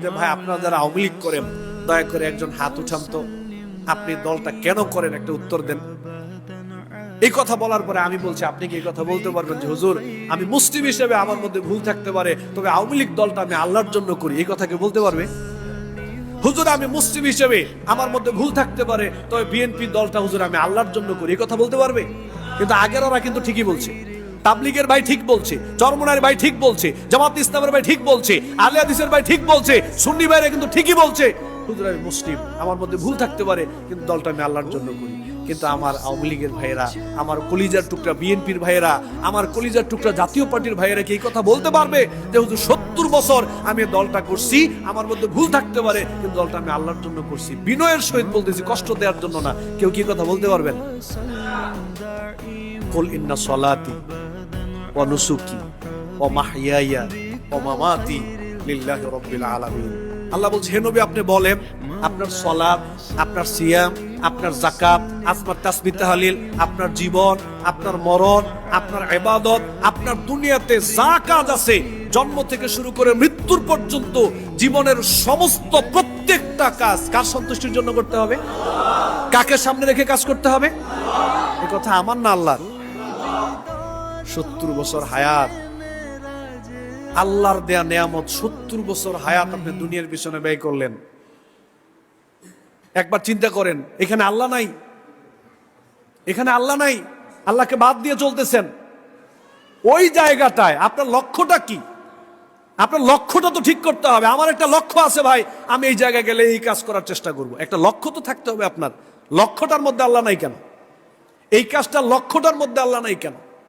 যে ভাই আপনারা যারা আওয়ামী লীগ করেন দয়া করে একজন হাত উঠান তো, আপনি দলটা কেন করেন একটা উত্তর দেন। এই কথা বলার পরে আমি বলছি, আপনি কি এই কথা বলতে পারবেন যে হুজুর আমি মুসলিম হিসেবে আমার মধ্যে ভুল থাকতে পারে, তবে আওয়ামী লীগ দলটা আমি আল্লাহর জন্য করি, এই কথা কি বলতে পারবে? হুজুর আমি মুসলিম হিসেবে আমার মধ্যে ভুল থাকতে পারে, তবে বিএনপি দলটা হুজুর আমি আল্লাহর জন্য করি, এই কথা বলতে পারবে? কিন্তু আগের ওরা কিন্তু ঠিকই বলছে, তাবলীগের ভাই ঠিক বলছে, চরমনার ভাই ঠিক বলছে, জামাত ইসলামের ভাই ঠিক বলছে, আহলে হাদিসের ভাই ঠিক বলছে, সুন্নি ভাইরা কিন্তু ঠিকই বলছে হুজুর আমি মুসলিম, আমার মধ্যে ভুল থাকতে পারে, কিন্তু দলটা আমি আল্লাহর জন্য করি। কিন্তু আমার আওয়ামী লীগের ভাইয়েরা, আমার কলিজার টুকরা বিএনপির ভাইয়েরা, আমার কলিজার টুকরা জাতীয় পার্টির ভাইয়েরা কি এই কথা বলতে পারবে যে হুজুর 70 বছর আমি দলটা করছি, আমার মধ্যে ভুল থাকতে পারে, কিন্তু দলটা আমি আল্লাহর জন্য করছি? বিনয়ের সহিত বলতেছি, কষ্ট দেওয়ার জন্য না। কেউ কি কথা বলতে পারবেন? কুল ইন্না সলাতি ওয়া নুসুকি ওয়া মাহইয়ায়া ওয়া মামাতি লিল্লাহি রাব্বিল আলামিন। আল্লাহ বলছে হে নবী আপনি বলেন আপনার সালাত, আপনার সিয়াম, আপনার যাকাত, আপনার তাসবিহ তাহলিল, আপনার জীবন, আপনার মরণ, আপনার ইবাদত, আপনার দুনিয়াতে যা কাজ আছে জন্ম থেকে শুরু করে মৃত্যুর পর্যন্ত জীবনের সমস্ত প্রত্যেকটা কাজ কার সন্তুষ্টির জন্য করতে হবে? কাকে সামনে রেখে কাজ করতে হবে? এই কথা আমার না আল্লাহর। 70 বছর হায়াত, আল্লাহর দেয়া নেয়ামত, 70 বছর হায়াত আপনি দুনিয়ার পিছনে ব্যয় করলেন। একবার চিন্তা করেন, এখানে আল্লাহ নাই, এখানে আল্লাহ নাই, আল্লাহকে বাদ দিয়ে চলতেছেন। ওই জায়গাটায় আপনার লক্ষ্যটা কি? আপনার লক্ষ্যটা তো ঠিক করতে হবে। আমার একটা লক্ষ্য আছে ভাই, আমি এই জায়গায় গেলে এই কাজ করার চেষ্টা করব, একটা লক্ষ্য তো থাকতে হবে আপনার। লক্ষ্যটার মধ্যে আল্লাহ নাই কেন? এই কাজটার লক্ষ্যটার মধ্যে আল্লাহ নাই কেন?